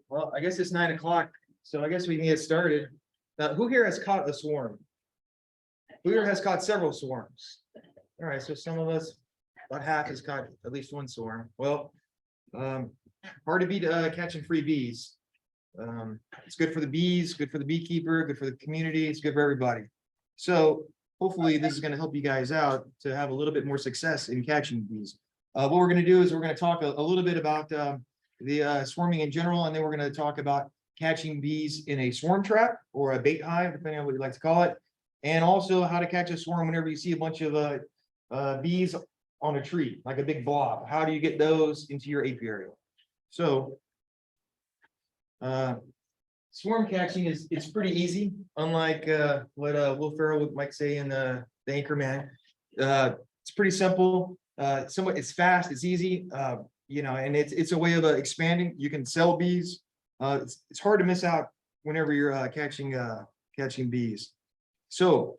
Well, I guess it's 9 o'clock, so I guess we can get started. Now, who here has caught a swarm? Who here has caught several swarms? All right, so some of us, about half has caught at least one swarm. Well, hard to beat catching free bees. It's good for the bees, good for the beekeeper, good for the community, it's good for everybody. So hopefully this is going to help you guys out to have a little bit more success in catching bees. What we're going to do is we're going to talk a little bit about the swarming in general, and then we're going to talk about catching bees in a swarm trap or a bait hive, depending on what you like to call it, and also how to catch a swarm whenever you see a bunch of bees on a tree, like a big blob. How do you get those into your apiary? So swarm catching is pretty easy, unlike what Will Ferrell might say in the Anchorman. It's pretty simple. It's fast, it's easy, you know, and it's a way of expanding. You can sell bees. It's hard to miss out whenever you're catching bees. So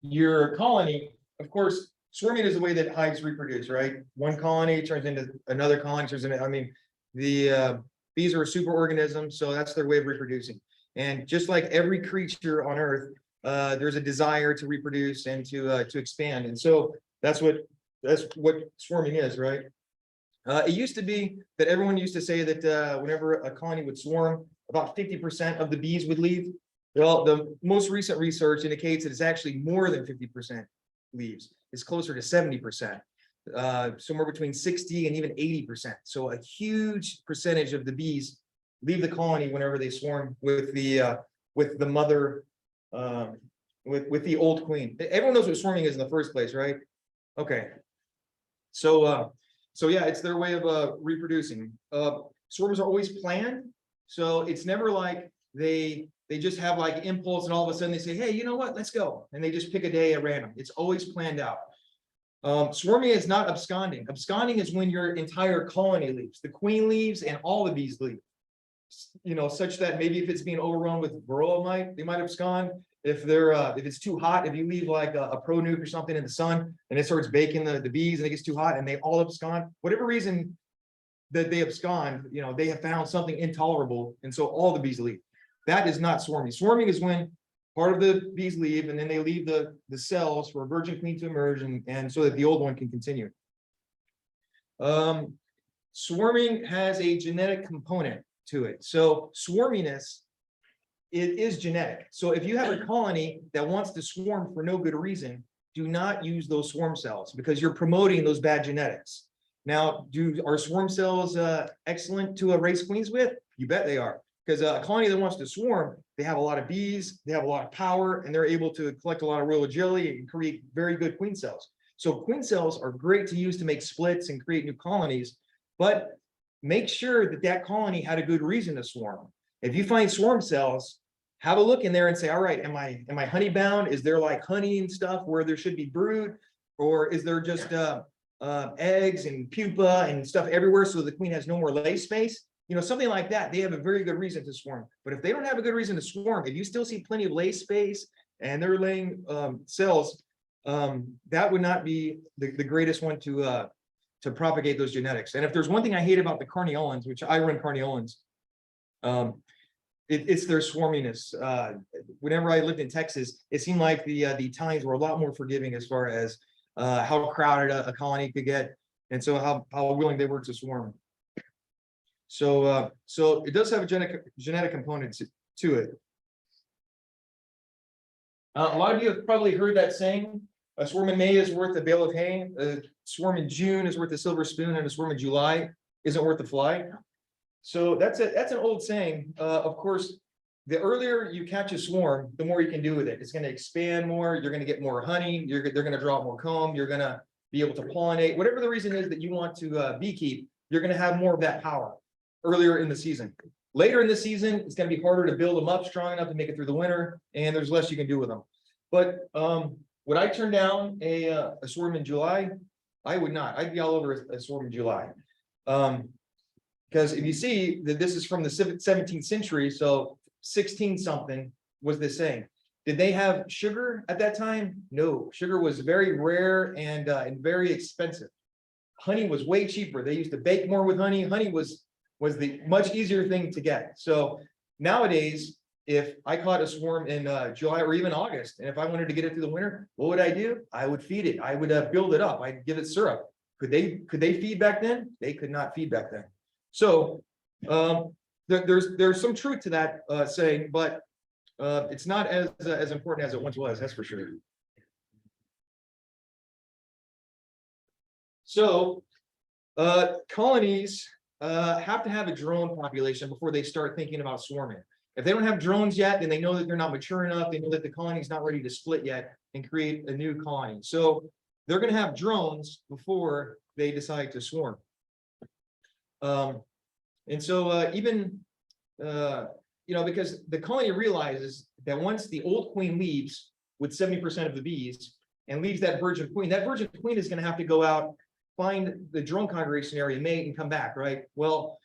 your colony, of course, swarming is the way that hives reproduce, right? One colony turns into another colony, the bees are a superorganism, so that's their way of reproducing. And just like every creature on Earth, there's a desire to reproduce and to expand. And so that's what swarming is, right? It used to be that everyone used to say that whenever a colony would swarm, about 50% of the bees would leave. Well, the most recent research indicates that it's actually more than 50% leaves. It's closer to 70%, somewhere between 60 and even 80%. So a huge percentage of the bees leave the colony whenever they swarm with the mother, with the old queen. Everyone knows what swarming is in the first place, right? Okay. So yeah, it's their way of reproducing. Swarms are always planned, so it's never like they just have like impulse and all of a sudden they say, hey, you know what, let's go, and they just pick a day at random. It's always planned out. Swarming is not absconding. Absconding is when your entire colony leaves. The queen leaves and all the bees leave. You know, such that maybe if it's being overrun with varroa mite, they might abscond. If it's too hot, if you leave like a pro nuke or something in the sun and it starts baking the bees and it gets too hot and they all abscond, whatever reason that they abscond, you know, they have found something intolerable and so all the bees leave. That is not swarming. Swarming is when part of the bees leave and then they leave the cells for a virgin queen to emerge and so that the old one can continue. Swarming has a genetic component to it. So swarminess, it is genetic. So if you have a colony that wants to swarm for no good reason, do not use those swarm cells because you're promoting those bad genetics. Now, are swarm cells excellent to raise queens with? You bet they are. Because a colony that wants to swarm, they have a lot of bees, they have a lot of power, and they're able to collect a lot of royal jelly and create very good queen cells. So queen cells are great to use to make splits and create new colonies, but make sure that that colony had a good reason to swarm. If you find swarm cells, have a look in there and say, all right, am I honey bound? Is there like honey and stuff where there should be brood? Or is there just eggs and pupa and stuff everywhere so the queen has no more lay space? You know, something like that. They have a very good reason to swarm. But if they don't have a good reason to swarm, if you still see plenty of lay space and they're laying cells, that would not be the greatest one to propagate those genetics. And if there's one thing I hate about the Carniolans, which I run Carniolans, it's their swarminess. Whenever I lived in Texas, it seemed like the Italians were a lot more forgiving as far as how crowded a colony could get, and so how willing they were to swarm. So it does have a genetic component to it. A lot of you have probably heard that saying: a swarm in May is worth a bale of hay. A swarm in June is worth a silver spoon, and a swarm in July isn't worth a fly. So that's an old saying. Of course, the earlier you catch a swarm, the more you can do with it. It's going to expand more. You're going to get more honey. They're going to draw out more comb. You're going to be able to pollinate. Whatever the reason is that you want to beekeep, you're going to have more of that power earlier in the season. Later in the season, it's going to be harder to build them up strong enough to make it through the winter, and there's less you can do with them. But would I turn down a swarm in July? I would not. I'd be all over a swarm in July. Because if you see that this is from the 17th century, so 16 something was the saying. Did they have sugar at that time? No, sugar was very rare and very expensive. Honey was way cheaper. They used to bake more with honey. Honey was was the much easier thing to get. So nowadays, if I caught a swarm in July or even August, and if I wanted to get it through the winter, what would I do? I would feed it. I would build it up. I'd give it syrup. Could they feed back then? They could not feed back then. So there's some truth to that saying, but it's not as important as it once was. That's for sure. So colonies have to have a drone population before they start thinking about swarming. If they don't have drones yet, then they know that they're not mature enough. They know that the colony is not ready to split yet and create a new colony. So they're going to have drones before they decide to swarm. And so even, because the colony realizes that once the old queen leaves with 70% of the bees and leaves that virgin queen is going to have to go out, find the drone congregation area, mate, and come back, right? Well,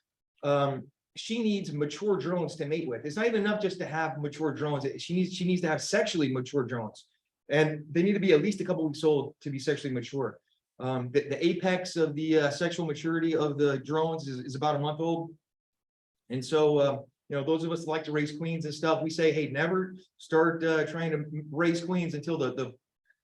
she needs mature drones to mate with. It's not even enough just to have mature drones. She needs to have sexually mature drones, and they need to be at least a couple weeks old to be sexually mature. The apex of the sexual maturity of the drones is about a month old, and so those of us that like to raise queens and stuff, we say, hey, never start trying to raise queens until the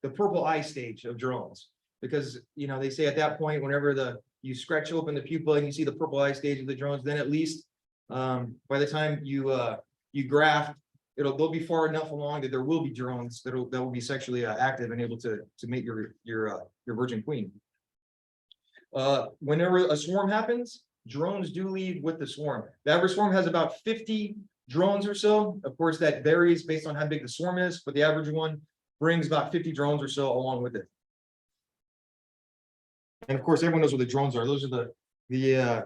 purple eye stage of drones, because they say at that point, whenever you scratch open the pupa and you see the purple eye stage of the drones, then at least by the time you graft, they'll be far enough along that there will be drones that will be sexually active and able to mate your virgin queen. Whenever a swarm happens, drones do leave with the swarm. The average swarm has about 50 drones or so. Of course, that varies based on how big the swarm is, but the average one brings about 50 drones or so along with it. And of course, everyone knows what the drones are. Those are the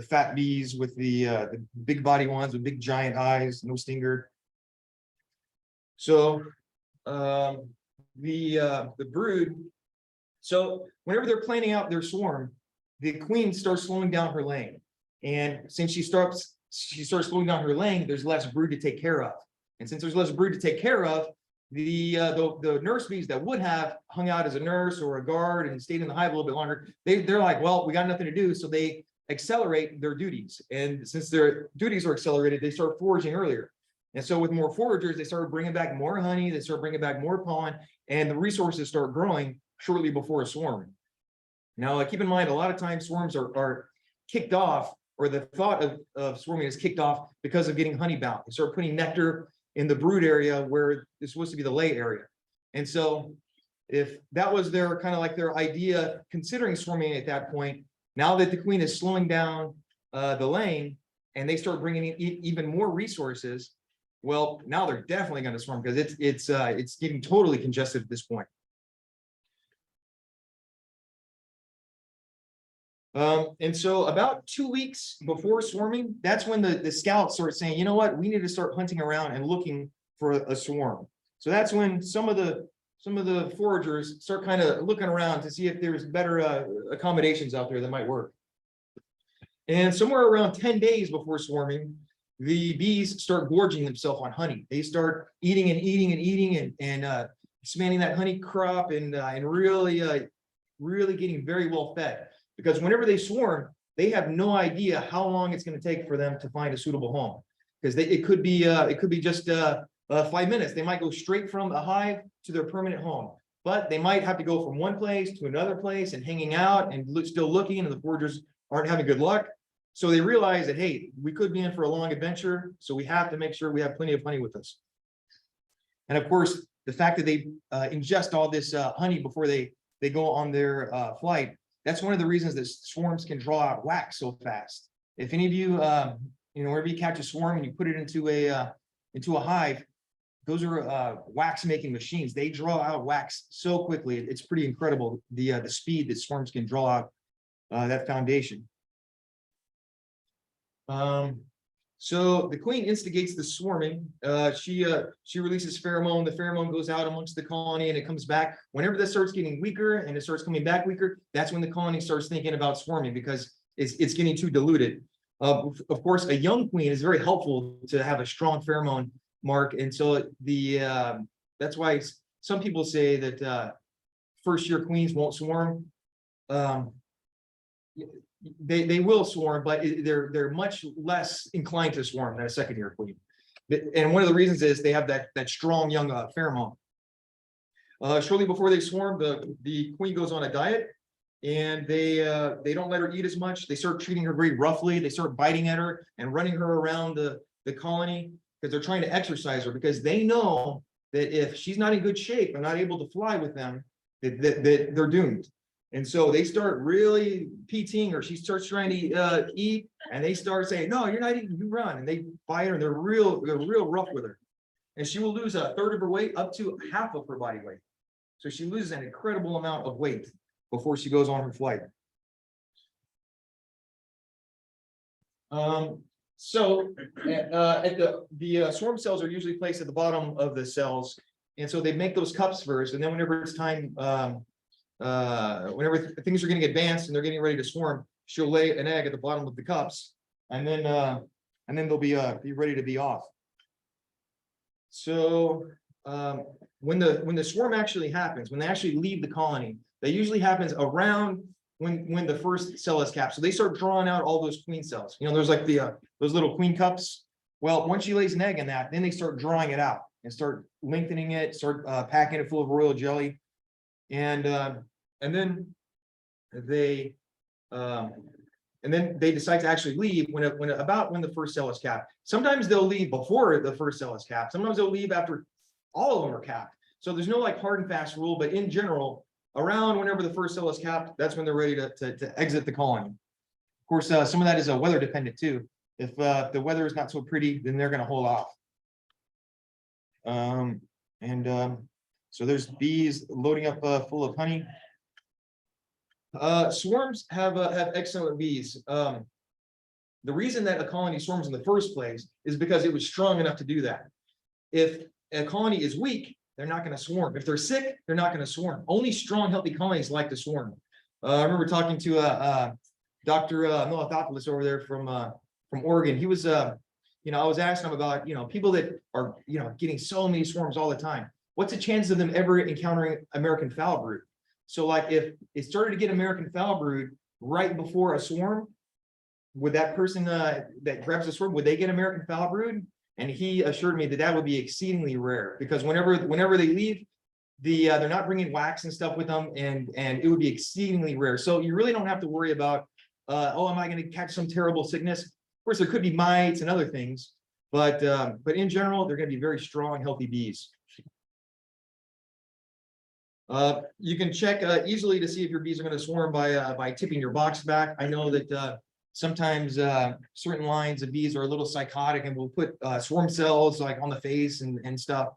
fat bees with the big body ones with big giant eyes, no stinger. So the brood. So whenever they're planning out their swarm, the queen starts slowing down her laying, and since she starts slowing down her laying, there's less brood to take care of. And since there's less brood to take care of, the nurse bees that would have hung out as a nurse or a guard and stayed in the hive a little bit longer, they're like, well, we got nothing to do, so they accelerate their duties. And since their duties are accelerated, they start foraging earlier. And so with more foragers, they start bringing back more honey, they start bringing back more pollen, and the resources start growing shortly before a swarm. Now, keep in mind, a lot of times swarms are kicked off, or the thought of swarming is kicked off because of getting honey bound. They start putting nectar in the brood area where it's supposed to be the lay area. And so if that was their kind of like their idea considering swarming at that point, now that the queen is slowing down the laying and they start bringing in even more resources, well, now they're definitely going to swarm, because it's getting totally congested at this point. And so about 2 weeks before swarming, that's when the scouts start saying, you know what, we need to start hunting around and looking for a swarm. So that's when some of the foragers start kind of looking around to see if there's better accommodations out there that might work. And somewhere around 10 days before swarming, the bees start gorging themselves on honey. They start eating and eating and eating and expanding that honey crop and really getting very well fed. Because whenever they swarm, they have no idea how long it's going to take for them to find a suitable home. Because it could be just 5 minutes. They might go straight from a hive to their permanent home, but they might have to go from one place to another place and hanging out and still looking, and the foragers aren't having good luck. So they realize that, hey, we could be in for a long adventure, so we have to make sure we have plenty of honey with us. And of course, the fact that they ingest all this honey before they go on their flight, that's one of the reasons that swarms can draw out wax so fast. If any of you, wherever you catch a swarm and you put it into a hive, those are wax making machines. They draw out wax so quickly. It's pretty incredible, the speed that swarms can draw out that foundation. So the queen instigates the swarming. She releases pheromone. The pheromone goes out amongst the colony and it comes back. Whenever that starts getting weaker and it starts coming back weaker, that's when the colony starts thinking about swarming, because it's getting too diluted. Of course, a young queen is very helpful to have a strong pheromone mark, and so that's why some people say that first-year queens won't swarm. they will swarm, but they're much less inclined to swarm than a secondary queen. And one of the reasons is they have that strong young pheromone. Shortly before they swarm, the queen goes on a diet, and they don't let her eat as much. They start treating her very roughly. They start biting at her and running her around the colony because they're trying to exercise her, because they know that if she's not in good shape and not able to fly with them, that they're doomed. And so they start really PTing her. She starts trying to eat, and they start saying, "No, you're not eating. You run." And they bite her, and they're real rough with her. And she will lose a third of her weight, up to half of her body weight. So she loses an incredible amount of weight before she goes on her flight. So at the swarm cells are usually placed at the bottom of the cells, and so they make those cups first, and then whenever it's time, whenever things are getting advanced and they're getting ready to swarm, she'll lay an egg at the bottom of the cups, and then they'll be ready to be off. So when the swarm actually happens, when they actually leave the colony, that usually happens around when the first cell is capped. So they start drawing out all those queen cells. You know, there's like those little queen cups. Well, once she lays an egg in that, then they start drawing it out and start lengthening it, start packing it full of royal jelly, and then they decide to actually leave when the first cell is capped. Sometimes they'll leave before the first cell is capped. Sometimes they'll leave after all of them are capped. So there's no like hard and fast rule, but in general, around whenever the first cell is capped, that's when they're ready to exit the colony. Of course, some of that is weather dependent too. If the weather is not so pretty, then they're going to hold off. So there's bees loading up full of honey. Swarms have excellent bees. The reason that a colony swarms in the first place is because it was strong enough to do that. If a colony is weak, they're not going to swarm. If they're sick, they're not going to swarm. Only strong, healthy colonies like to swarm. I remember talking to Dr. Milotopoulos over there from Oregon. He was, I was asking him about, people that are, getting so many swarms all the time. What's the chance of them ever encountering American foul brood? So like if it started to get American foul brood right before a swarm, would that person that grabs a swarm, would they get American foul brood? And he assured me that would be exceedingly rare, because whenever they leave, they're not bringing wax and stuff with them, and it would be exceedingly rare. So you really don't have to worry about, am I going to catch some terrible sickness? Of course, there could be mites and other things, but in general, they're going to be very strong, healthy bees. You can check easily to see if your bees are going to swarm by tipping your box back. I know that sometimes certain lines of bees are a little psychotic and will put swarm cells like on the face and stuff.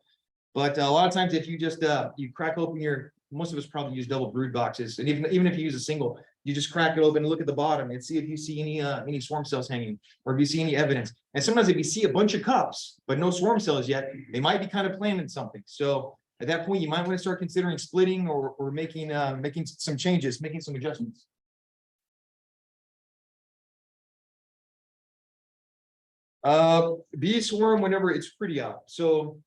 But a lot of times, if you just you crack open most of us probably use double brood boxes, and even if you use a single, you just crack it open and look at the bottom and see if you see any swarm cells hanging, or if you see any evidence. And sometimes if you see a bunch of cups but no swarm cells yet, they might be kind of planting something. So at that point, you might want to start considering splitting or making some changes, making some adjustments. Bees swarm whenever it's pretty out. So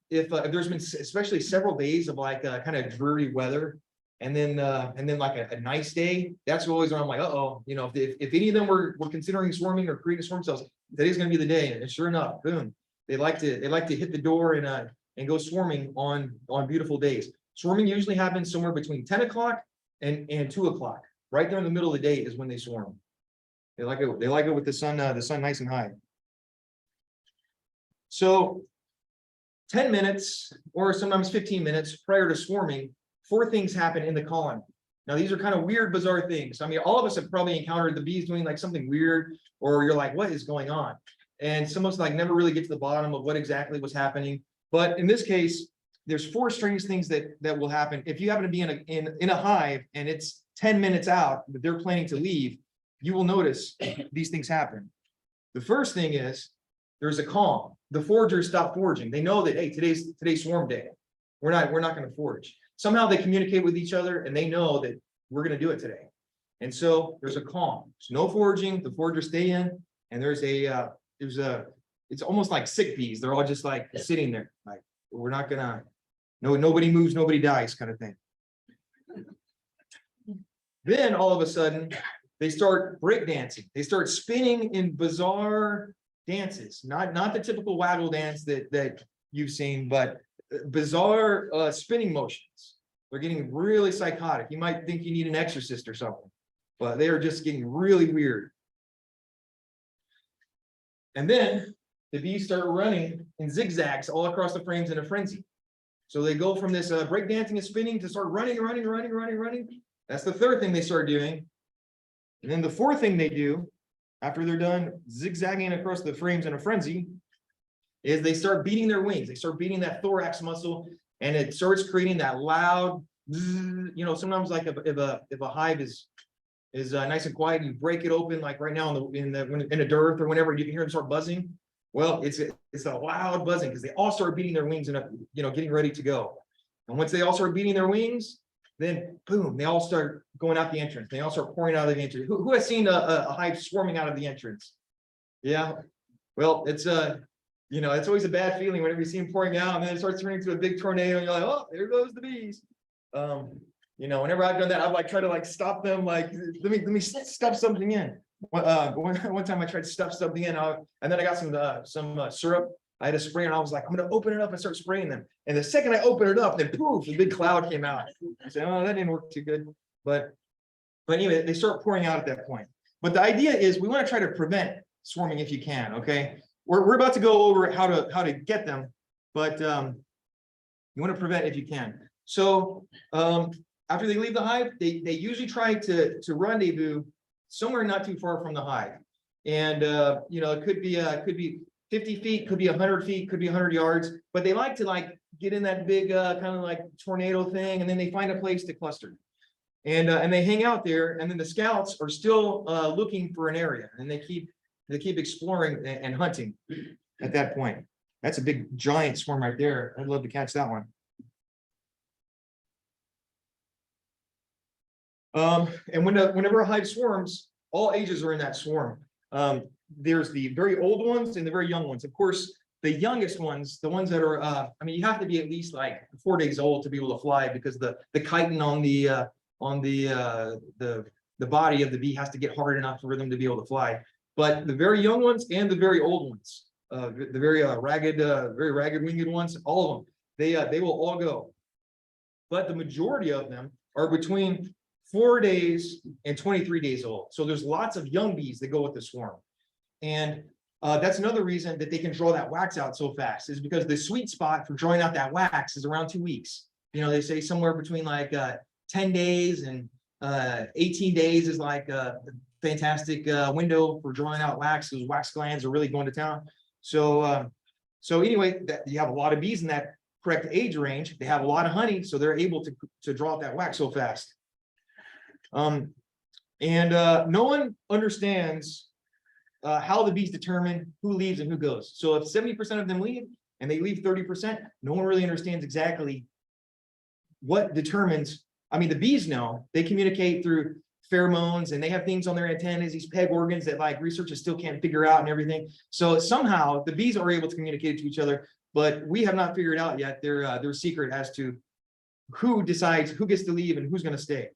if there's been especially several days of like kind of dreary weather, and then like a nice day, that's always when I'm like, if any of them were considering swarming or creating swarm cells, today's going to be the day. And sure enough, boom, they like to hit the door and go swarming on beautiful days. Swarming usually happens somewhere between 10 o'clock and 2 o'clock. Right there in the middle of the day is when they swarm. They like it with the sun nice and high. So 10 minutes or sometimes 15 minutes prior to swarming, 4 things happen in the colony. Now, these are kind of weird, bizarre things. I mean, all of us have probably encountered the bees doing like something weird, or you're like, what is going on? And some of us like never really get to the bottom of what exactly was happening. But in this case, there's 4 strange things that will happen. If you happen to be in a hive and it's 10 minutes out, but they're planning to leave, you will notice these things happen. The first thing is there's a calm. The foragers stop foraging. They know that, hey, today's swarm day. We're not going to forage. Somehow they communicate with each other and they know that we're going to do it today. And so there's a calm. There's no foraging. The foragers stay in, and it's almost like sick bees. They're all just like sitting there, like we're not gonna. Nobody moves, nobody dies, kind of thing. Then all of a sudden, they start breakdancing. They start spinning in bizarre dances, not the typical waggle dance that you've seen, but bizarre spinning motions. They're getting really psychotic. You might think you need an exorcist or something, but they are just getting really weird. And then the bees start running in zigzags all across the frames in a frenzy. So they go from this breakdancing and spinning to start running. That's the third thing they start doing. And then the fourth thing they do after they're done zigzagging across the frames in a frenzy is they start beating their wings. They start beating that thorax muscle, and it starts creating that loud, you know, sometimes like if a hive is nice and quiet, you break it open, like right now in a dearth or whenever, you can hear them start buzzing. Well, it's a loud buzzing because they all start beating their wings and, you know, getting ready to go. And once they all start beating their wings, then boom, they all start going out the entrance. They all start pouring out of the entrance. Who has seen a hive swarming out of the entrance? Yeah. Well, it's you know, it's always a bad feeling whenever you see them pouring out, and then it starts turning into a big tornado, and you're like, oh, there goes the bees. You know, whenever I've done that, I've like tried to like stop them, like let me stuff something in. One time I tried to stuff something in, and then I got some syrup. I had a sprayer, and I was like, I'm gonna open it up and start spraying them. And the second I open it up, then poof, a big cloud came out. I said, oh, that didn't work too good. But anyway, they start pouring out at that point. But the idea is we want to try to prevent swarming if you can. Okay, we're about to go over how to get them, but you want to prevent if you can. So after they leave the hive, they usually try to rendezvous somewhere not too far from the hive. And you know, it could be 50 feet, could be 100 feet, could be 100 yards, but they like to like get in that big kind of like tornado thing, and then they find a place to cluster. And they hang out there, and then the scouts are still looking for an area, and they keep exploring and hunting at that point. That's a big giant swarm right there. I'd love to catch that one. And whenever a hive swarms, all ages are in that swarm. There's the very old ones and the very young ones. Of course, the youngest ones, the ones that are, I mean, you have to be at least like 4 days old to be able to fly, because the chitin on the body of the bee has to get hard enough for them to be able to fly. But the very young ones and the very old ones, the very ragged winged ones, all of them, they will all go. But the majority of them are between 4 days and 23 days old. So there's lots of young bees that go with the swarm. And that's another reason that they can draw that wax out so fast, is because the sweet spot for drawing out that wax is around 2 weeks. You know, they say somewhere between like 10 days and 18 days is like a fantastic window for drawing out wax. Those wax glands are really going to town. So anyway, you have a lot of bees in that correct age range. They have a lot of honey, so they're able to draw out that wax so fast. No one understands how the bees determine who leaves and who goes. So if 70% of them leave and they leave 30%, no one really understands exactly what determines. I mean, the bees know, they communicate through pheromones, and they have things on their antennas, these peg organs that like researchers still can't figure out and everything. So somehow the bees are able to communicate to each other, but we have not figured out yet their secret as to who decides who gets to leave and who's going to stay.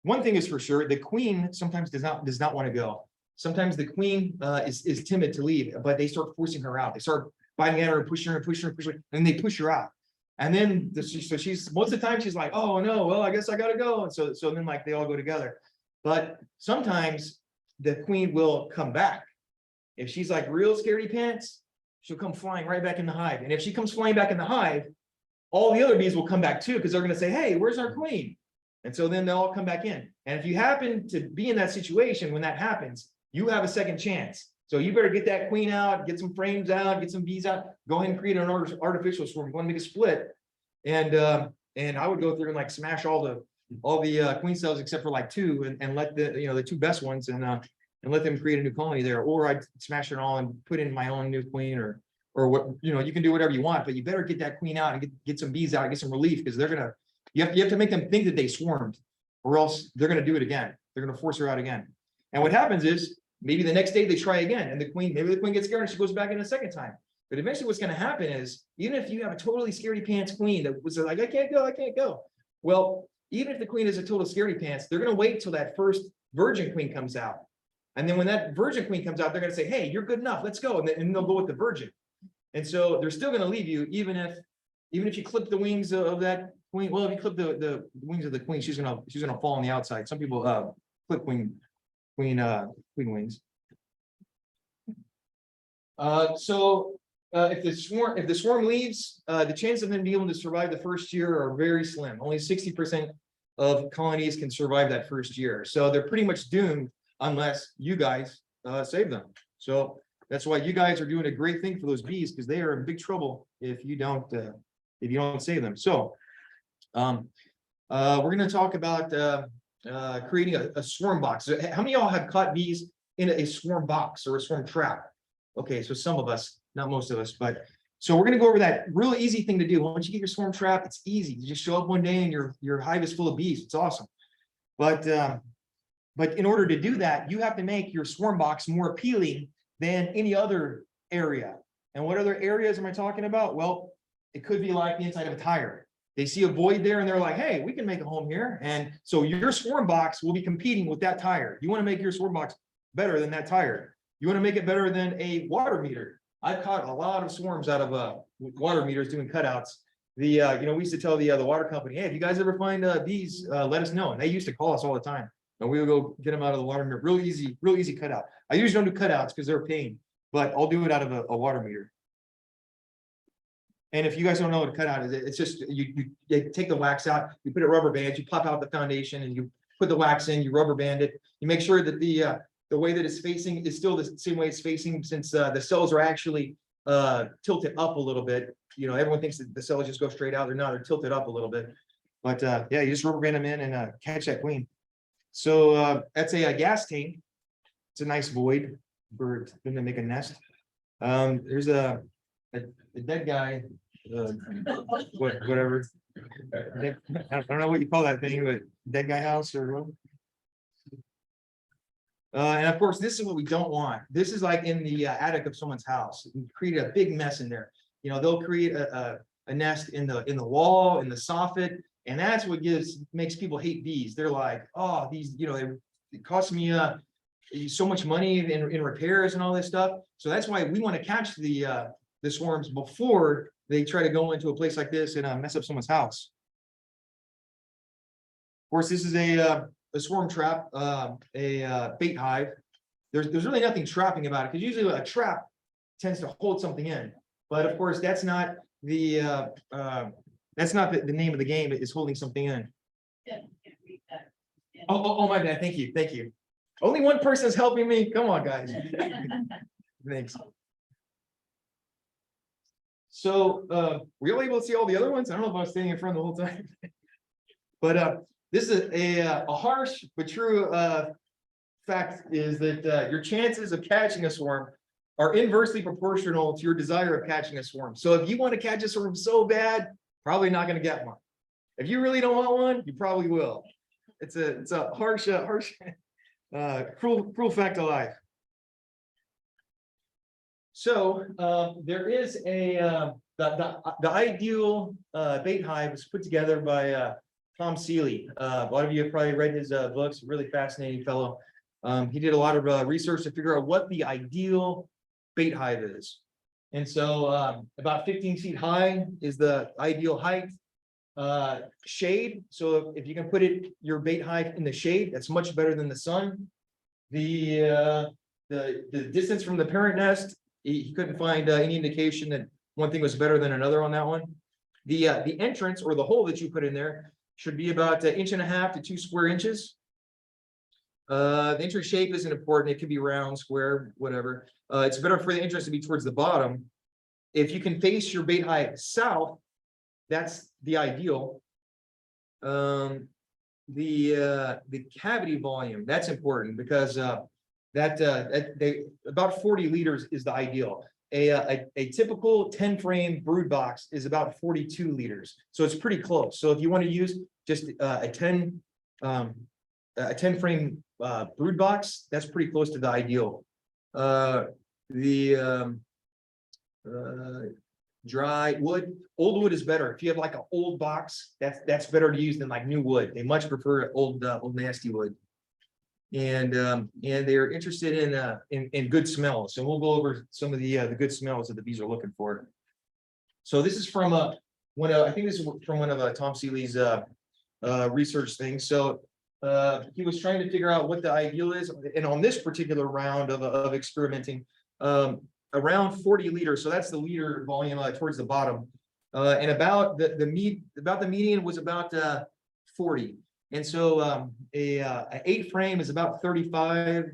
One thing is for sure, the queen sometimes does not want to go. Sometimes the queen is timid to leave, but they start forcing her out. They start biting at her and pushing her, and they push her out. And then so she's most of the time she's like, oh no, well I guess I gotta go. And so then like they all go together. But sometimes the queen will come back. If she's like real scaredy pants, she'll come flying right back in the hive. And if she comes flying back in the hive, all the other bees will come back too, because they're going to say, hey, where's our queen? And so then they'll all come back in. And if you happen to be in that situation when that happens, you have a second chance. So you better get that queen out, get some frames out, get some bees out, go ahead and create an artificial swarm. Go and make a split. And I would go through and like smash all the queen cells except for like 2, and let the 2 best ones and let them create a new colony there. Or I'd smash it all and put in my own new queen, or what, you can do whatever you want, but you better get that queen out and get some bees out, get some relief, because you have to make them think that they swarmed, or else they're gonna do it again. They're gonna force her out again. And what happens is maybe the next day they try again, and maybe the queen gets scared and she goes back in a second time. But eventually what's gonna happen is, even if you have a totally scaredy pants queen that was like, I can't go, Well, even if the queen is a total scaredy pants, they're going to wait till that first virgin queen comes out. And then when that virgin queen comes out, they're going to say, hey, you're good enough. Let's go. And then they'll go with the virgin. And so they're still going to leave you, even if you clip the wings of that queen. Well, if you clip the wings of the queen, she's gonna fall on the outside. Some people clip queen wings. If the swarm leaves, the chance of them being able to survive the first year are very slim. Only 60% of colonies can survive that first year. So they're pretty much doomed unless you guys save them. So that's why you guys are doing a great thing for those bees, because they are in big trouble if you don't save them. So we're going to talk about creating a swarm box. How many of y'all have caught bees in a swarm box or a swarm trap? Okay, so some of us, not most of us, but so we're going to go over that really easy thing to do. Once you get your swarm trap, it's easy. You just show up one day and your hive is full of bees. It's awesome. But in order to do that, you have to make your swarm box more appealing than any other area. And what other areas am I talking about? Well, it could be like the inside of a tire. They see a void there and they're like, hey, we can make a home here. And so your swarm box will be competing with that tire. You want to make your swarm box better than that tire. You want to make it better than a water meter. I've caught a lot of swarms out of water meters doing cutouts. We used to tell the water company, hey, if you guys ever find bees, let us know. And they used to call us all the time. And we would go get them out of the water meter. Real easy cutout. I usually don't do cutouts because they're a pain, but I'll do it out of a water meter. And if you guys don't know what a cutout is, it's just you take the wax out, you put a rubber band, you pop out the foundation, and you put the wax in, you rubber band it. You make sure that the way that it's facing is still the same way it's facing, since the cells are actually tilted up a little bit. You know, everyone thinks that the cells just go straight out. They're not, they're tilted up a little bit. But yeah, you just rubber band them in and catch that queen. So that's a gas tank. It's a nice void for them to make a nest. There's a dead guy, whatever. I don't know what you call that thing, but dead guy house or what? And of course, this is what we don't want. This is like in the attic of someone's house. You create a big mess in there. You know, they'll create a nest in the wall, in the soffit, and that's what makes people hate bees. They're like, oh, these, you know, it costs me so much money in repairs and all this stuff. So that's why we want to catch the swarms before they try to go into a place like this and mess up someone's house. Of course, this is a swarm trap, a bait hive. There's really nothing trapping about it, because usually a trap tends to hold something in. But of course, that's not the name of the game. Is holding something in. Yeah, can't read that. Yeah. Oh, my bad. Thank you. Only one person's helping me. Come on, guys. Thanks. So were you able to see all the other ones? I don't know if I was standing in front the whole time. But this is a harsh but true fact, is that your chances of catching a swarm are inversely proportional to your desire of catching a swarm. So if you want to catch a swarm so bad, probably not going to get one. If you really don't want one, you probably will. It's a harsh, cruel fact of life. So there is the ideal bait hive was put together by Tom Seeley. A lot of you have probably read his books. Really fascinating fellow. He did a lot of research to figure out what the ideal bait hive is. And so about 15 feet high is the ideal height. Shade. So if you can put your bait hive in the shade, that's much better than the sun. The distance from the parent nest, he couldn't find any indication that one thing was better than another on that one. The entrance, or the hole that you put in there, should be about 1.5 to 2 square inches. The entrance shape isn't important. It could be round, square, whatever. It's better for the entrance to be towards the bottom. If you can face your bait hive south, that's the ideal. The cavity volume, that's important, because about 40 liters is the ideal. A typical 10 frame brood box is about 42 liters, so it's pretty close. So if you want to use just a 10 frame brood box, that's pretty close to the ideal. The dry wood. Old wood is better. If you have like an old box, that's better to use than like new wood. They much prefer old nasty wood. And they're interested in good smells. So we'll go over some of the good smells that the bees are looking for. So this is from I think this is from one of Tom Seeley's research things. So he was trying to figure out what the ideal is, and on this particular round of experimenting, around 40 liters. So that's the liter volume towards the bottom, and about the median was about 40. And so a 8 frame is about 35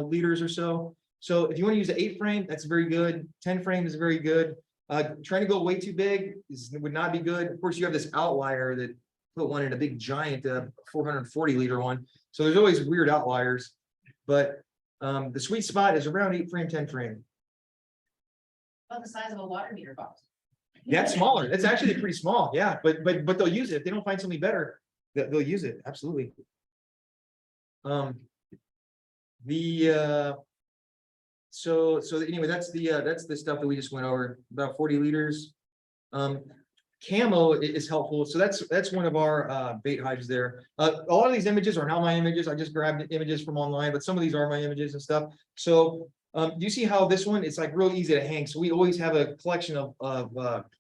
liters or so. So if you want to use an 8 frame, that's very good. 10 frame is very good. Trying to go way too big would not be good. Of course, you have this outlier that put one in a big giant 440 liter one. So there's always weird outliers, but the sweet spot is around 8 frame, 10 frame. About the size of a water meter box. That's smaller. It's actually pretty small. Yeah, but they'll use it if they don't find something better. They'll use it. Absolutely. So anyway, that's the stuff that we just went over, about 40 liters. Camo is helpful. So that's one of our bait hives there. A lot of these images are not my images. I just grabbed images from online, but some of these are my images and stuff. So you see how this one, it's like real easy to hang. So we always have a collection of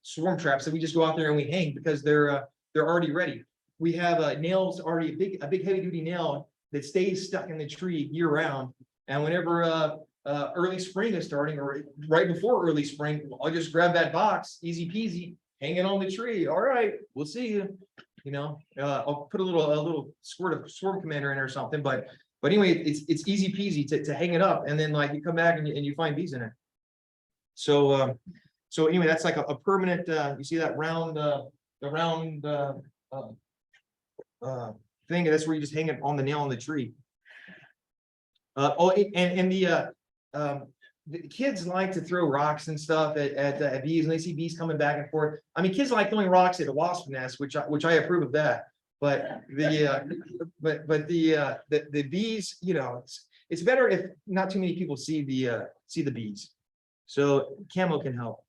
swarm traps that we just go out there and we hang because they're already ready. We have nails already, a big heavy duty nail that stays stuck in the tree year round. And whenever early spring is starting, or right before early spring, I'll just grab that box, easy peasy, hang it on the tree. All right, we'll see you. You know, I'll put a little squirt of Swarm Commander in or something, but anyway, it's easy peasy to hang it up, and then like you come back and you find bees in it. So anyway, that's like a permanent. You see that round, the round thing. That's where you just hang it on the nail on the tree. The kids like to throw rocks and stuff at bees, and they see bees coming back and forth. I mean, kids like throwing rocks at a wasp nest, which I approve of that. But the bees, you know, it's better if not too many people see the bees. So camo can help.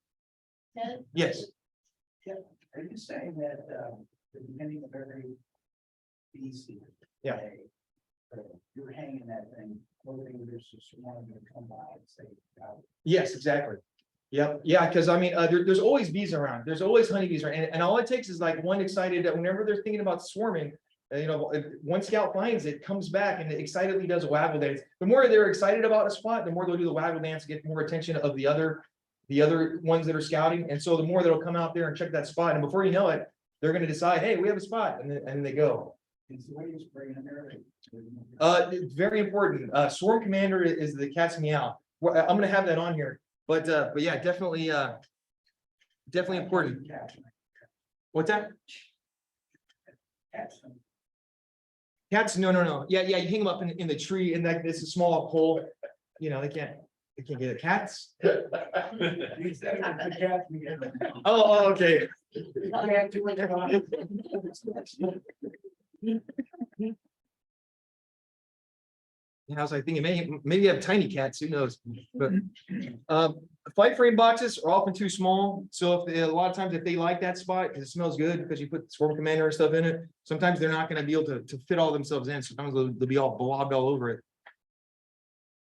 Ted? Yes. Yeah, are you saying that the beginning of every bee season? Yeah. You're hanging that thing, hoping there's a swarm to come by and say, Yes, exactly. Yep. Yeah, because I mean, there's always bees around. There's always honeybees around, and all it takes is like one excited. Whenever they're thinking about swarming, you know, if one scout finds it, comes back and excitedly does a waggle dance. The more they're excited about a spot, the more they'll do the waggle dance to get more attention of the other ones that are scouting. And so the more they'll come out there and check that spot, and before you know it, they're going to decide, hey, we have a spot, and they go. it's the way you spray in there. It's very important. Swarm Commander is the cat's meow. Well, I'm gonna have that on here, but yeah, definitely important. What's that? Cats? No. Yeah, you hang them up in the tree, and like this is a small pole. You know, they can't get it. Cats? Oh, okay. I was like thinking maybe you have tiny cats, who knows? But 5 frame boxes are often too small. So if a lot of times if they like that spot because it smells good because you put Swarm Commander and stuff in it, sometimes they're not going to be able to fit all themselves in. Sometimes they'll be all blobbed all over it.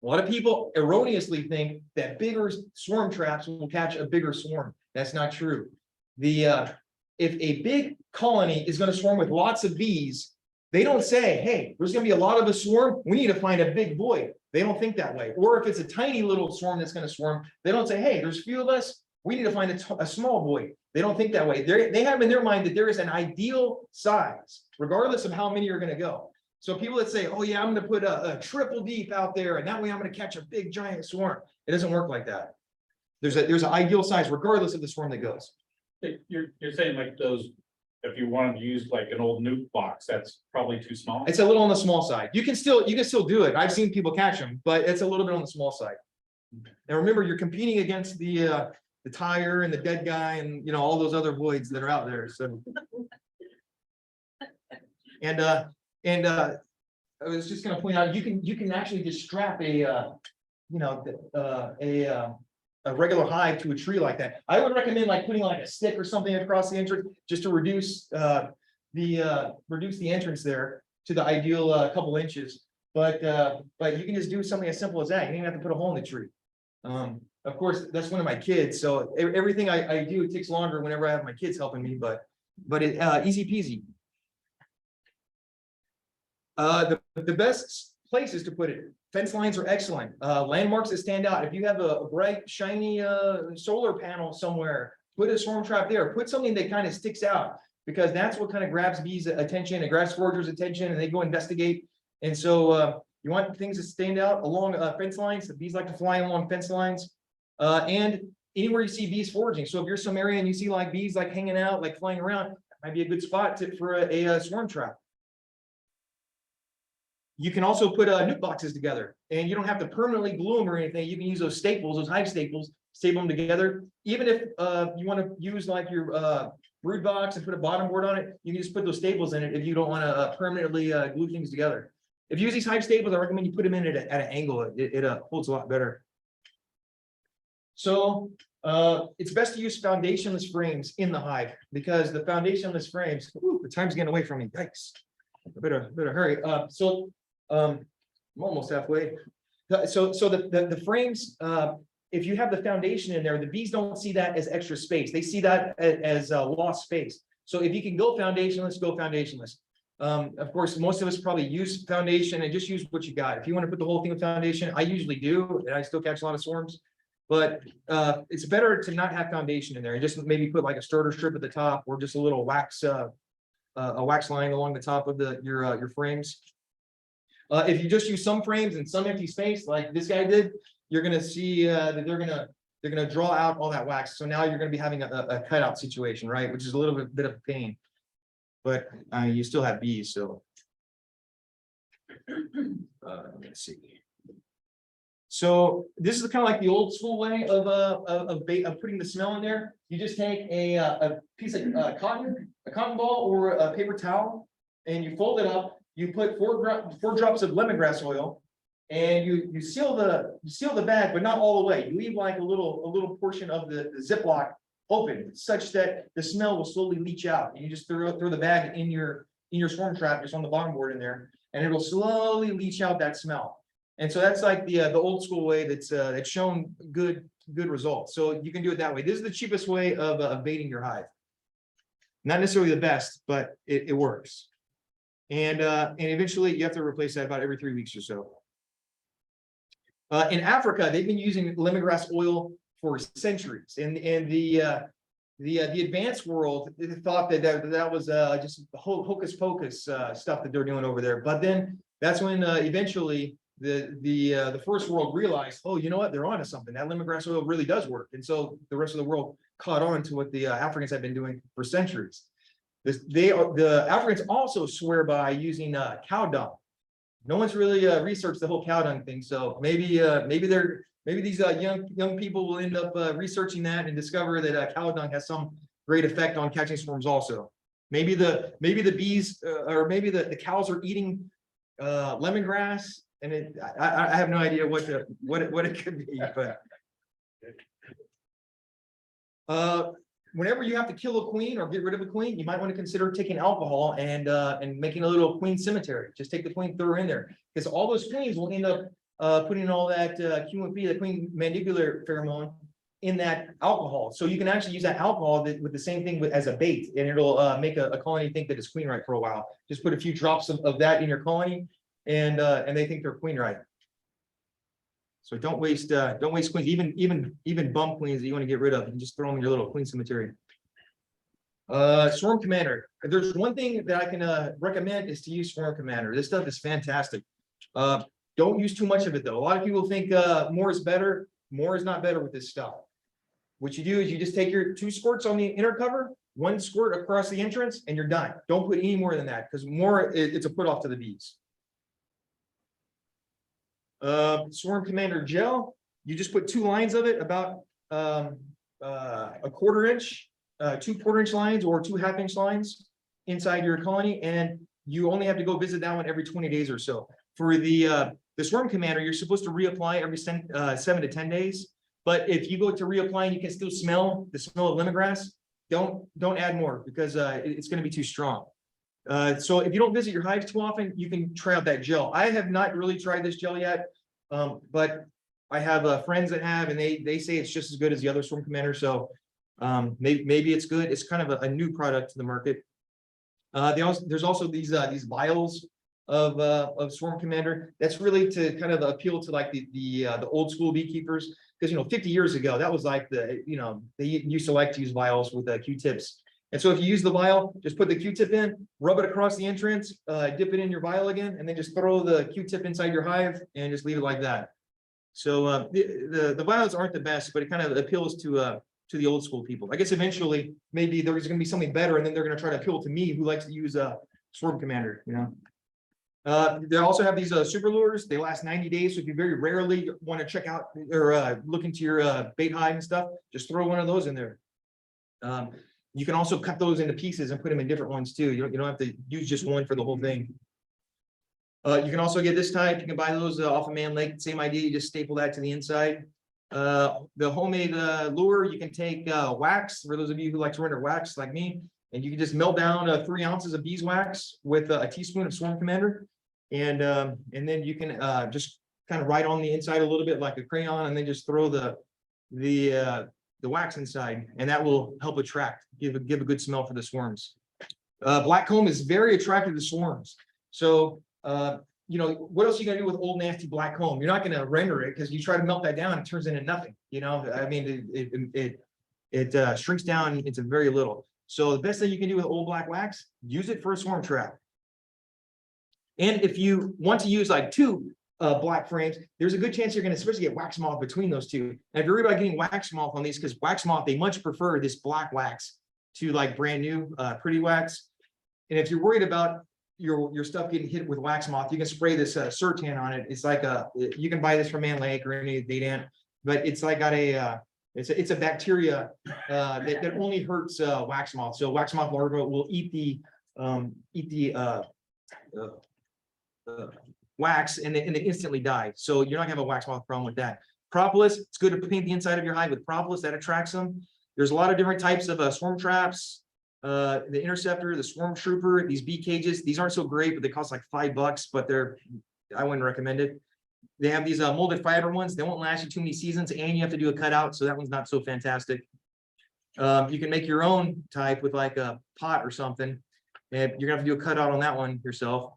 A lot of people erroneously think that bigger swarm traps will catch a bigger swarm. That's not true. If a big colony is going to swarm with lots of bees, they don't say, hey, there's going to be a lot of a swarm. We need to find a big void. They don't think that way. Or if it's a tiny little swarm that's going to swarm, they don't say, hey, there's a few of us. We need to find a small void. They don't think that way. They have in their mind that there is an ideal size, regardless of how many are going to go. So people that say, oh, yeah, I'm going to put a triple deep out there, and that way I'm going to catch a big giant swarm. It doesn't work like that. There's an ideal size, regardless of the swarm that goes. You're saying like those, if you wanted to use like an old nuke box, that's probably too small. It's a little on the small side. You can still do it. I've seen people catch them, but it's a little bit on the small side. And remember, you're competing against the tire and the dead guy and all those other voids that are out there. So and I was just going to point out, you can actually just strap a a regular hive to a tree like that. I would recommend like putting like a stick or something across the entrance just to reduce the entrance there to the ideal couple inches. But you can just do something as simple as that. You don't even have to put a hole in the tree. Of course, that's one of my kids, so everything I do, it takes longer whenever I have my kids helping me, but it easy peasy. The best places to put it, fence lines are excellent. Landmarks that stand out. If you have a bright, shiny solar panel somewhere, put a swarm trap there. Put something that kind of sticks out, because that's what kind of grabs bees' attention and grabs foragers' attention, and they go investigate. And so you want things to stand out along fence lines. The bees like to fly along fence lines, and anywhere you see bees foraging. So if you're some area and you see like bees like hanging out, like flying around, that might be a good spot for a swarm trap. You can also put nuke boxes together, and you don't have to permanently glue them or anything. You can use those staples, those hive staples, staple them together. Even if you want to use like your brood box and put a bottom board on it, you can just put those staples in it if you don't want to permanently glue things together. If you use these hive staples, I recommend you put them in at an angle. It holds a lot better. So it's best to use foundationless frames in the hive, because the foundationless frames, the time's getting away from me. Yikes. I better hurry. I'm almost halfway. So the frames, if you have the foundation in there, the bees don't see that as extra space. They see that as lost space. So if you can go foundationless, go foundationless. Of course, most of us probably use foundation and just use what you got. If you want to put the whole thing with foundation, I usually do, and I still catch a lot of swarms. But it's better to not have foundation in there and just maybe put like a starter strip at the top, or just a little wax, a wax line along the top of your frames. If you just use some frames and some empty space like this guy did, you're gonna see that they're gonna draw out all that wax. So now you're gonna be having a cutout situation, right? Which is a little bit of a pain, but you still have bees. So let's see. So this is kind of like the old school way of putting the smell in there. You just take a piece of cotton ball or a paper towel, and you fold it up. You put four drops of lemongrass oil, and you seal the bag, but not all the way. You leave like a little portion of the Ziploc open, such that the smell will slowly leach out. And you just throw the bag in your swarm trap, just on the bottom board in there, and it'll slowly leach out that smell. And so that's like the old school way that's shown good results. So you can do it that way. This is the cheapest way of baiting your hive. Not necessarily the best, but it works. And eventually you have to replace that about every 3 weeks or so. In Africa, they've been using lemongrass oil for centuries, and the advanced world thought that was just hocus pocus stuff that they're doing over there. But then that's when eventually the first world realized, oh, you know what, they're onto something. That lemongrass oil really does work, and so the rest of the world caught on to what the Africans have been doing for centuries. The Africans also swear by using cow dung. No one's really researched the whole cow dung thing, so maybe these young people will end up researching that and discover that cow dung has some great effect on catching swarms also. Maybe the bees or maybe the cows are eating lemongrass, and I have no idea what it could be, but whenever you have to kill a queen or get rid of a queen, you might want to consider taking alcohol and making a little queen cemetery. Just take the queen, throw her in there, because all those queens will end up putting all that QMP, the queen mandibular pheromone, in that alcohol. So you can actually use that alcohol with the same thing as a bait, and it'll make a colony think that it's queen right for a while. Just put a few drops of that in your colony, and they think they're queen right. So don't waste queens, even bum queens that you want to get rid of, and just throw them in your little queen cemetery. Swarm Commander. If there's one thing that I can recommend, is to use Swarm Commander. This stuff is fantastic. Don't use too much of it though. A lot of people think more is better. More is not better with this stuff. What you do is you just take your 2 squirts on the inner cover, 1 squirt across the entrance, and you're done. Don't put any more than that, because more it's a put off to the bees. Swarm Commander gel, you just put 2 lines of it, about a 1/4 inch, 2 1/4-inch lines or 2 1/2-inch lines inside your colony, and you only have to go visit that one every 20 days or so. For the Swarm Commander, you're supposed to reapply every 7 to 10 days. But if you go to reapply and you can still smell the smell of lemongrass, don't add more because it's going to be too strong. So if you don't visit your hives too often, you can try out that gel. I have not really tried this gel yet, but I have friends that have, and they say it's just as good as the other Swarm Commander. So maybe it's good. It's kind of a new product to the market. There's also these vials of Swarm Commander. That's really to kind of appeal to like the old school beekeepers, because 50 years ago that was like they used to like to use vials with Q-tips. And so if you use the vial, just put the Q-tip in, rub it across the entrance, dip it in your vial again, and then just throw the Q-tip inside your hive and just leave it like that. So the vials aren't the best, but it kind of appeals to the old school people. I guess eventually maybe there's going to be something better, and then they're going to try to appeal to me who likes to use Swarm Commander. They also have these super lures. They last 90 days. So if you very rarely want to check out or look into your bait hive and stuff, just throw one of those in there. You can also cut those into pieces and put them in different ones too. You don't have to use just one for the whole thing. You can also get this type. You can buy those off of Man Lake. Same idea. You just staple that to the inside. The homemade lure, you can take wax, for those of you who like to render wax like me, and you can just melt down 3 ounces of beeswax with a teaspoon of Swarm Commander, and then you can just kind of write on the inside a little bit like a crayon, and then just throw the wax inside, and that will help attract, give a good smell for the swarms. Black comb is very attractive to swarms. So what else you gotta do with old nasty black comb? You're not gonna render it because you try to melt that down, it turns into nothing. I mean, it shrinks down into very little. So the best thing you can do with old black wax, use it for a swarm trap. And if you want to use like 2 black frames, there's a good chance you're going to especially get wax moth between those 2. And if you're worried about getting wax moth on these, because wax moth, they much prefer this black wax to like brand new pretty wax. And if you're worried about your stuff getting hit with wax moth, you can spray this Surtan on it. It's like you can buy this from Man Lake or any date ant, but it's like got it's a bacteria that only hurts wax moth. So wax moth larvae will eat the wax and they instantly die. So you're not gonna have a wax moth problem with that. Propolis, it's good to paint the inside of your hive with propolis, that attracts them. There's a lot of different types of swarm traps. The interceptor, the swarm trooper, these bee cages, these aren't so great, but they cost like $5, but I wouldn't recommend it. They have these molded fiber ones. They won't last you too many seasons, and you have to do a cutout, so that one's not so fantastic. You can make your own type with like a pot or something, and you're gonna have to do a cutout on that one yourself.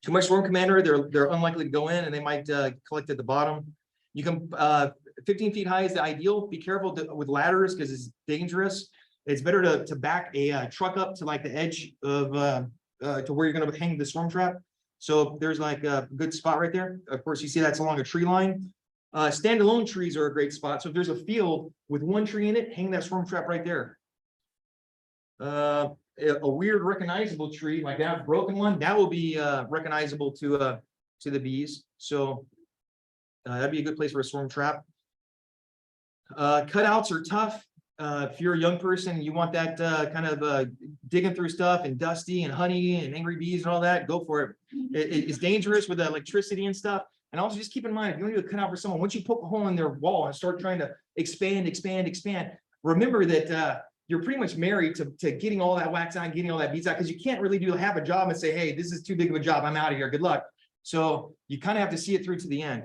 Too much Swarm Commander, they're unlikely to go in, and they might collect at the bottom. You can 15 feet high is the ideal. Be careful with ladders because it's dangerous. It's better to back a truck up to like the edge of to where you're going to hang the swarm trap. So there's like a good spot right there. Of course, you see that's along a tree line. Standalone trees are a great spot. So if there's a field with 1 tree in it, hang that swarm trap right there. A weird recognizable tree like that, broken one, that will be recognizable to the bees. So that'd be a good place for a swarm trap. Cutouts are tough. If you're a young person and you want that kind of digging through stuff and dusty and honey and angry bees and all that, go for it. It's dangerous with electricity and stuff. And also just keep in mind, if you want to do a cutout for someone, once you poke a hole in their wall and start trying to expand, remember that you're pretty much married to getting all that wax out and getting all that beads out, because you can't really have a job and say, hey, this is too big of a job, I'm out of here, good luck. So you kind of have to see it through to the end.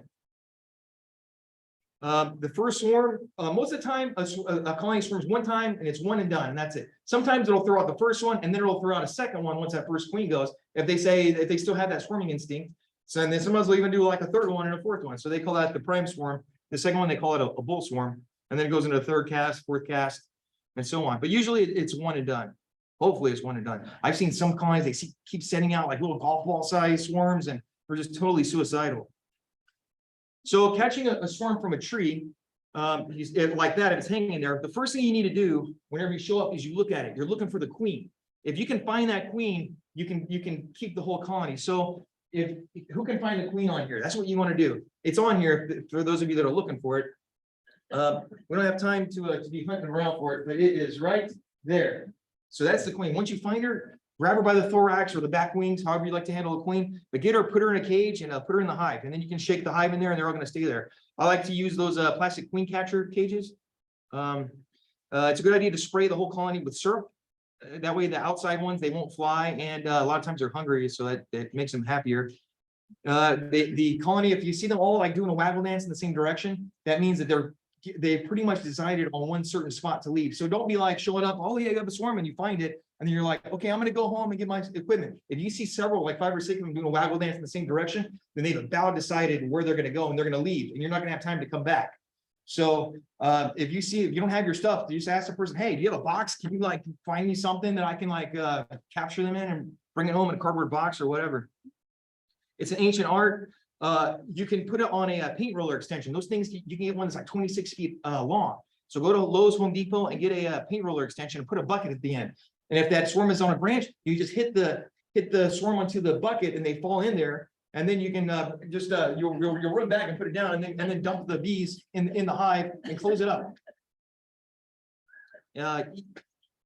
The first swarm, most of the time, a colony swarms 1 time and it's 1 and done, and that's it. Sometimes it'll throw out the first one and then it'll throw out a second one once that first queen goes, if they still have that swarming instinct. So and then sometimes they'll even do like a 3rd one and a 4th one. So they call that the prime swarm. The second one, they call it a bull swarm, and then it goes into a 3rd cast, 4th cast, and so on. But usually it's 1 and done. Hopefully it's 1 and done. I've seen some colonies, they keep sending out like little golf ball size swarms, and they're just totally suicidal. So catching a swarm from a tree, like that, if it's hanging there, the first thing you need to do whenever you show up is you look at it. You're looking for the queen. If you can find that queen, you can keep the whole colony. So who can find the queen on here? That's what you want to do. It's on here for those of you that are looking for it. We don't have time to be hunting around for it, but it is right there. So that's the queen. Once you find her, grab her by the thorax or the back wings, however you like to handle a queen, but get her, put her in a cage and put her in the hive. And then you can shake the hive in there and they're all gonna stay there. I like to use those plastic queen catcher cages. It's a good idea to spray the whole colony with syrup. That way the outside ones, they won't fly. And a lot of times they're hungry, so that makes them happier. The colony, if you see them all like doing a waggle dance in the same direction, that means that they pretty much decided on one certain spot to leave. So don't be like showing up, oh yeah, you have a swarm and you find it. And then you're like, okay, I'm going to go home and get my equipment. If you see several, like 5 or 6 of them doing a waggle dance in the same direction, then they've about decided where they're going to go and they're going to leave and you're not going to have time to come back. So if you don't have your stuff, you just ask the person, hey, do you have a box? Can you like find me something that I can like capture them in and bring it home in a cardboard box or whatever? It's an ancient art. You can put it on a paint roller extension. Those things, you can get one that's like 26 feet long. So go to Lowe's, Home Depot and get a paint roller extension and put a bucket at the end. And if that swarm is on a branch, you just hit the swarm onto the bucket and they fall in there. And then you can you'll run back and put it down and then dump the bees in the hive and close it up.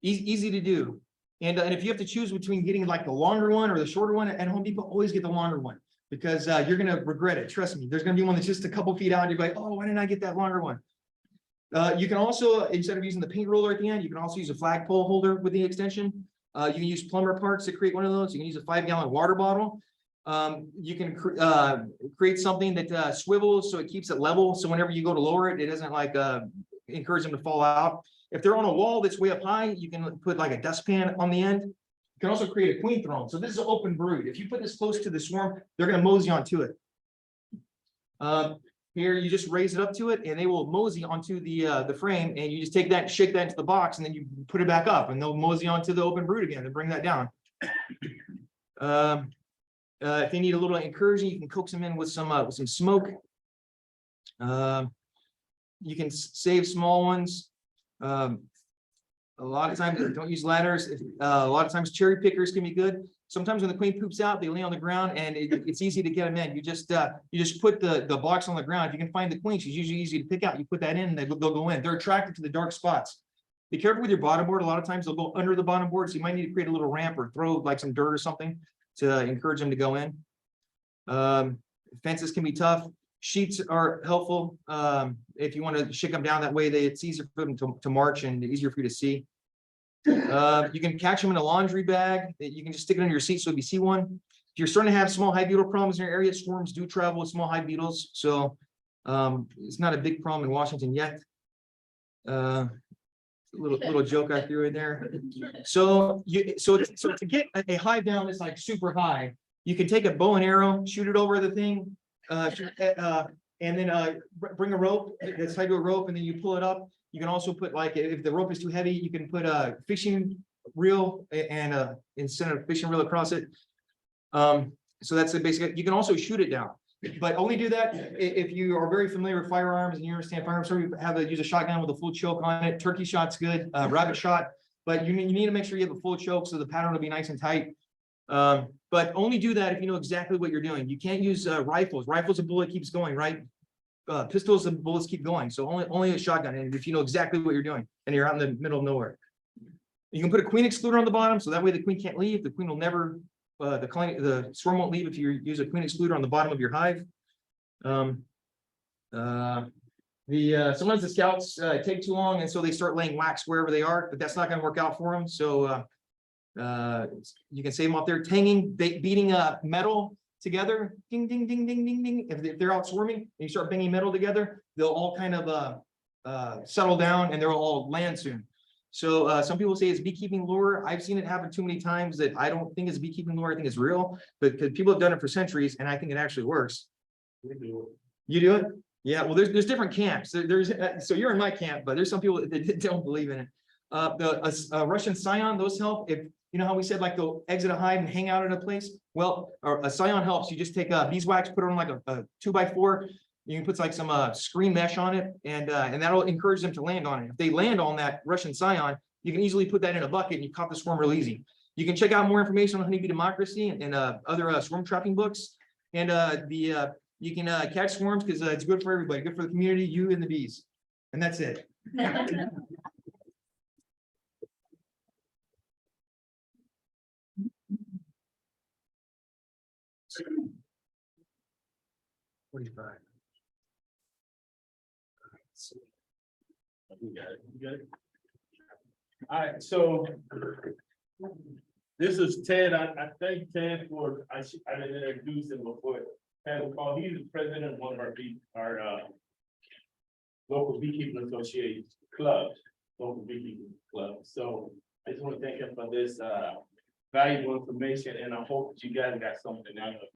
Easy to do. And if you have to choose between getting like the longer one or the shorter one at Home Depot, always get the longer one because you're going to regret it. Trust me, there's going to be one that's just a couple feet out. And you're like, oh, why didn't I get that longer one? You can also, instead of using the paint roller at the end, you can also use a flagpole holder with the extension. You can use plumber parts to create one of those. You can use a 5-gallon water bottle. You can create something that swivels so it keeps it level. So whenever you go to lower it, it doesn't like encourage them to fall out. If they're on a wall that's way up high, you can put like a dustpan on the end. You can also create a queen throne. So this is an open brood. If you put this close to the swarm, they're going to mosey onto it. Here, you just raise it up to it and they will mosey onto the frame and you just take that and shake that into the box and then you put it back up and they'll mosey onto the open brood again and bring that down. If they need a little incursion, you can coax them in with some smoke. You can save small ones. A lot of times, don't use ladders. A lot of times, cherry pickers can be good. Sometimes when the queen poops out, they lay on the ground, and it's easy to get them in. You just put the box on the ground. If you can find the queen, she's usually easy to pick out. You put that in, and they'll go in. They're attracted to the dark spots. Be careful with your bottom board. A lot of times they'll go under the bottom board, so you might need to create a little ramp or throw like some dirt or something to encourage them to go in. Fences can be tough. Sheets are helpful if you want to shake them down that way. It's easier for them to march and easier for you to see. You can catch them in a laundry bag. You can just stick it under your seat so if you see one. If you're starting to have small hive beetle problems in your area, swarms do travel with small hive beetles, so it's not a big problem in Washington yet. Little joke I threw in there. So to get a hive down that's like super high, you can take a bow and arrow, shoot it over the thing, and then bring a rope that's tied to a rope, and then you pull it up. You can also put, like, if the rope is too heavy, you can put a fishing reel and instead of fishing reel across it. So that's the basic. You can also shoot it down, but only do that if you are very familiar with firearms and you understand firearms. So you have to use a shotgun with a full choke on it. Turkey shot's good, rabbit shot, but you need to make sure you have a full choke so the pattern will be nice and tight. But only do that if you know exactly what you're doing. You can't use rifles. Rifles, a bullet keeps going, right? Pistols and bullets keep going. So only a shotgun. And if you know exactly what you're doing and you're out in the middle of nowhere, you can put a queen excluder on the bottom. So that way the queen can't leave. The queen will never, the swarm won't leave if you use a queen excluder on the bottom of your hive. Sometimes the scouts take too long. And so they start laying wax wherever they are, but that's not going to work out for them. So you can save them out there. Tanging, beating metal together, ding, ding, ding, ding, ding, ding. If they're out swarming and you start banging metal together, they'll all kind of settle down and they'll all land soon. So some people say it's beekeeping lure. I've seen it happen too many times that I don't think it's beekeeping lure. I think it's real, but because people have done it for centuries and I think it actually works. You do it? Yeah. Well, there's different camps. So you're in my camp, but there's some people that don't believe in it. The Russian scion, those help. If you know how we said like they'll exit a hive and hang out at a place. Well, a scion helps. You just take beeswax, put it on like a 2x4. You can put like some screen mesh on it, and that'll encourage them to land on it. If they land on that Russian scion, you can easily put that in a bucket and you caught the swarm real easy. You can check out more information on honeybee democracy and other swarm trapping books. And you can catch swarms because it's good for everybody, good for the community, you and the bees. And that's it. 45. You got it, you got it. All right, so. This is Ted, I thank Ted for, I didn't introduce him before. Ted McFall, he's the president of one of our local beekeeping association clubs, local beekeeping clubs. So I just want to thank him for this valuable information, and I hope that you guys got something out of it.